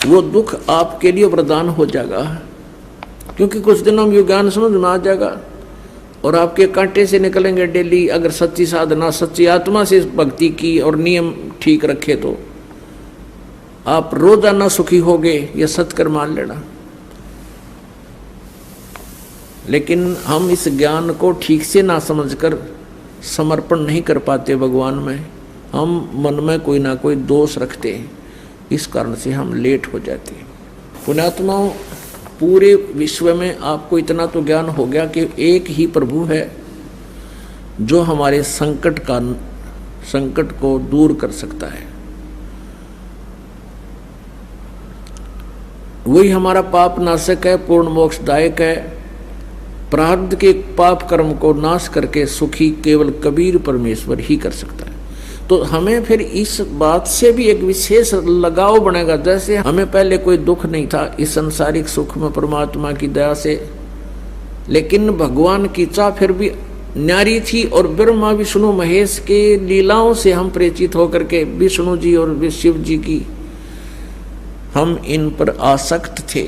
वो दुख आपके लिए वरदान हो जाएगा, क्योंकि कुछ दिनों में ये ज्ञान समझ में आ जाएगा और आपके कांटे से निकलेंगे डेली। अगर सच्ची साधना, सच्ची आत्मा से भक्ति की और नियम ठीक रखे तो आप रोजाना सुखी होगे, ये सत्कर मान लेना। लेकिन हम इस ज्ञान को ठीक से ना समझकर समर्पण नहीं कर पाते भगवान में। हम मन में कोई ना कोई दोष रखते हैं, इस कारण से हम लेट हो जाते हैं। पुण्यात्माओं, पूरे विश्व में आपको इतना तो ज्ञान हो गया कि एक ही प्रभु है जो हमारे संकट को दूर कर सकता है। वही हमारा पाप नाशक है, पूर्ण मोक्षदायक है। प्रारब्ध के पाप कर्म को नाश करके सुखी केवल कबीर परमेश्वर ही कर सकता है। तो हमें फिर इस बात से भी एक विशेष लगाव बनेगा। जैसे हमें पहले कोई दुख नहीं था इस संसारिक सुख में परमात्मा की दया से, लेकिन भगवान की चाह फिर भी न्यारी थी और ब्रह्मा विष्णु महेश के लीलाओं से हम परिचित होकर के विष्णु जी और शिव जी की हम इन पर आसक्त थे।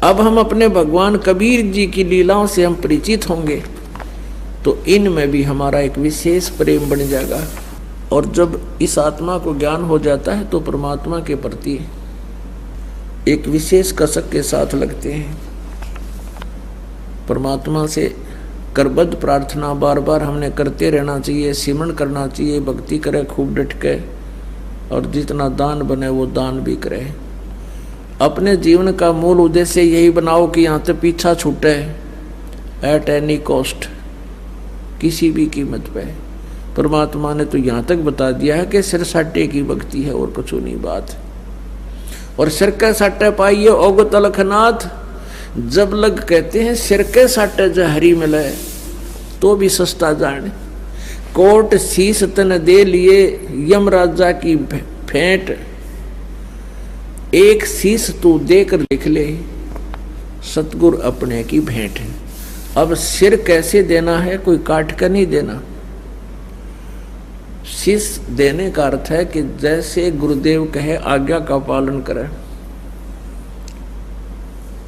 अब हम अपने भगवान कबीर जी की लीलाओं से हम परिचित होंगे तो इनमें भी हमारा एक विशेष प्रेम बन जाएगा। और जब इस आत्मा को ज्ञान हो जाता है तो परमात्मा के प्रति एक विशेष कसक के साथ लगते हैं। परमात्मा से करबद्ध प्रार्थना बार बार हमने करते रहना चाहिए, सिमरण करना चाहिए, भक्ति करे खूब डट के, और जितना दान बने वो दान भी करे। अपने जीवन का मूल उद्देश्य यही बनाओ कि यहाँ से पीछा छूटे एट एनी कॉस्ट, किसी भी कीमत पे। परमात्मा ने तो यहाँ तक बता दिया है कि सिर साटे की भक्ति है और कुछ नहीं बात। और सिर के साटे पाइए ओग तलखनाथ, जब लग कहते हैं सिर के साटे जहरी मिले तो भी सस्ता जाने। कोट शीस तन दे लिए यम राजा की भेंट, एक शीस तू देकर लिख ले सतगुरु अपने की भेंट। अब सिर कैसे देना है, कोई काट कर नहीं देना। शीश देने का अर्थ है कि जैसे गुरुदेव कहे आज्ञा का पालन करें।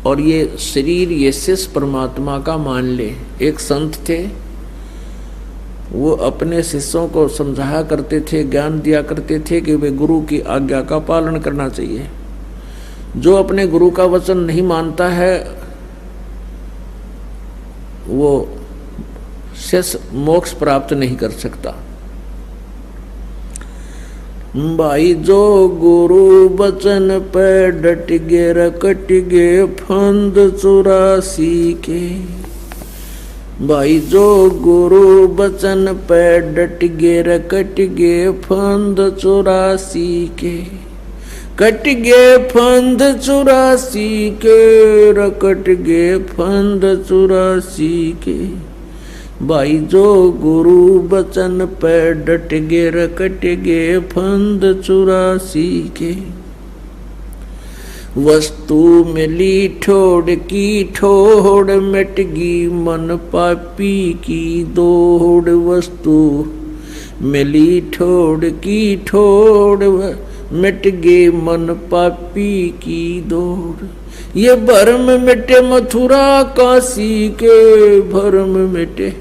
और ये शरीर ये शिष्य परमात्मा का मान ले। एक संत थे, वो अपने शिष्यों को समझाया करते थे, ज्ञान दिया करते थे कि वे गुरु की आज्ञा का पालन करना चाहिए। जो अपने गुरु का वचन नहीं मानता है वो शेष मोक्ष प्राप्त नहीं कर सकता। भाई जो गुरु वचन पे डट गे रकट गे फंद 84 के। भाई जो गुरु वचन पे डट गे रकट गे फंद 84 के। कट गे फंद 84 के, रकट गे फंद 84 के। भाई जो गुरु वचन पे डट गे रकट गे फंद 84 के। वस्तु मिली ठोड़ की ठोड़, मिट गी मन पापी की दौड़। वस्तु मिली ठोड़ की ठोड़, मिट गे मन पापी की दौड़। ये भरम मिटे मथुरा काशी के, भरम मिटे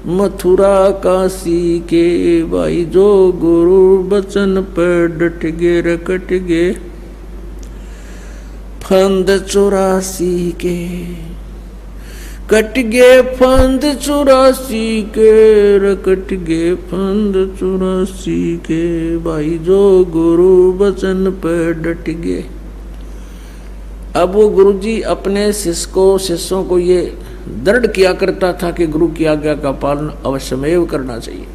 मथुरा काशी के। भाई जो गुरु वचन पर डट गे रकट गे फंद 84 के। कट गे फंद 84 के, रकट गे फंद 84 के। भाई जो गुरु वचन पर डट गे। अब वो गुरुजी अपने शिष्यों को ये दृढ़ किया करता था कि गुरु की आज्ञा का पालन अवश्यमेव करना चाहिए।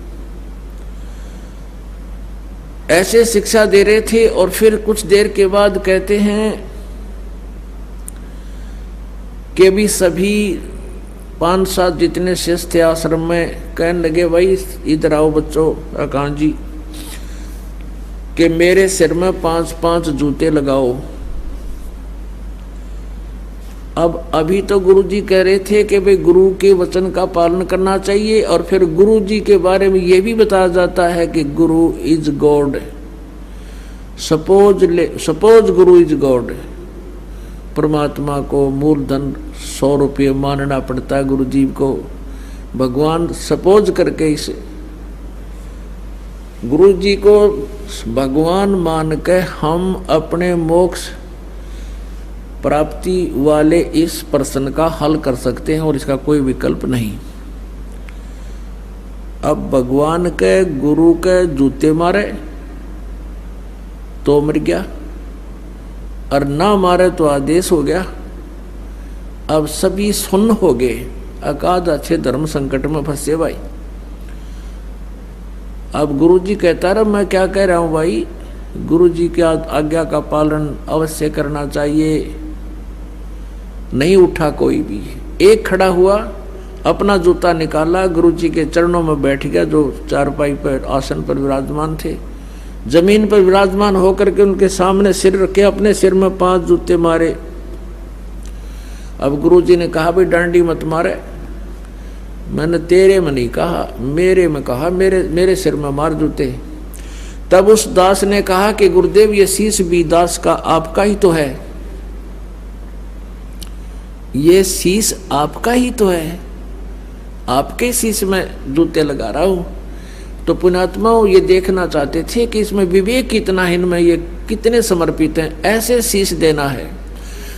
ऐसे शिक्षा दे रहे थे और फिर कुछ देर के बाद कहते हैं कि भी सभी 5-7 जितने शिष्य थे आश्रम में कहने लगे, भाई इधर आओ बच्चों, आकांत जी, कि मेरे सिर में 5-5 जूते लगाओ। अब अभी तो गुरुजी कह रहे थे कि भाई गुरु के वचन का पालन करना चाहिए, और फिर गुरुजी के बारे में ये भी बताया जाता है कि गुरु is God. Suppose Guru is God, परमात्मा को मूलधन 100 रुपये मानना पड़ता है, गुरु जी को भगवान सपोज करके इसे गुरु जी को भगवान मान के हम अपने मोक्ष प्राप्ति वाले इस प्रश्न का हल कर सकते हैं और इसका कोई विकल्प नहीं। अब भगवान के गुरु के जूते मारे तो मर गया और ना मारे तो आदेश हो गया। अब सभी सुन्न हो गए, अकाद अच्छे धर्म संकट में फंसे भाई। अब गुरुजी कहता रहा मैं क्या कह रहा हूं भाई, गुरुजी की आज्ञा का पालन अवश्य करना चाहिए। नहीं उठा कोई भी, एक खड़ा हुआ, अपना जूता निकाला, गुरुजी के चरणों में बैठ गया, जो चारपाई पर आसन पर विराजमान थे। जमीन पर विराजमान होकर के उनके सामने सिर रखे, अपने सिर में 5 जूते मारे। अब गुरुजी ने कहा भाई डांडी मत मारे, मैंने तेरे में नहीं कहा, मेरे में कहा, मेरे सिर में मार जूते। तब उस दास ने कहा कि गुरुदेव ये शीश भी दास का आपका ही तो है, ये शीश आपका ही तो है, आपके शीश में जूते लगा रहा हूं। तो पुण्यात्माओं ये देखना चाहते थे कि इसमें विवेक कितना है, इनमें ये कितने समर्पित हैं, ऐसे शीश देना है।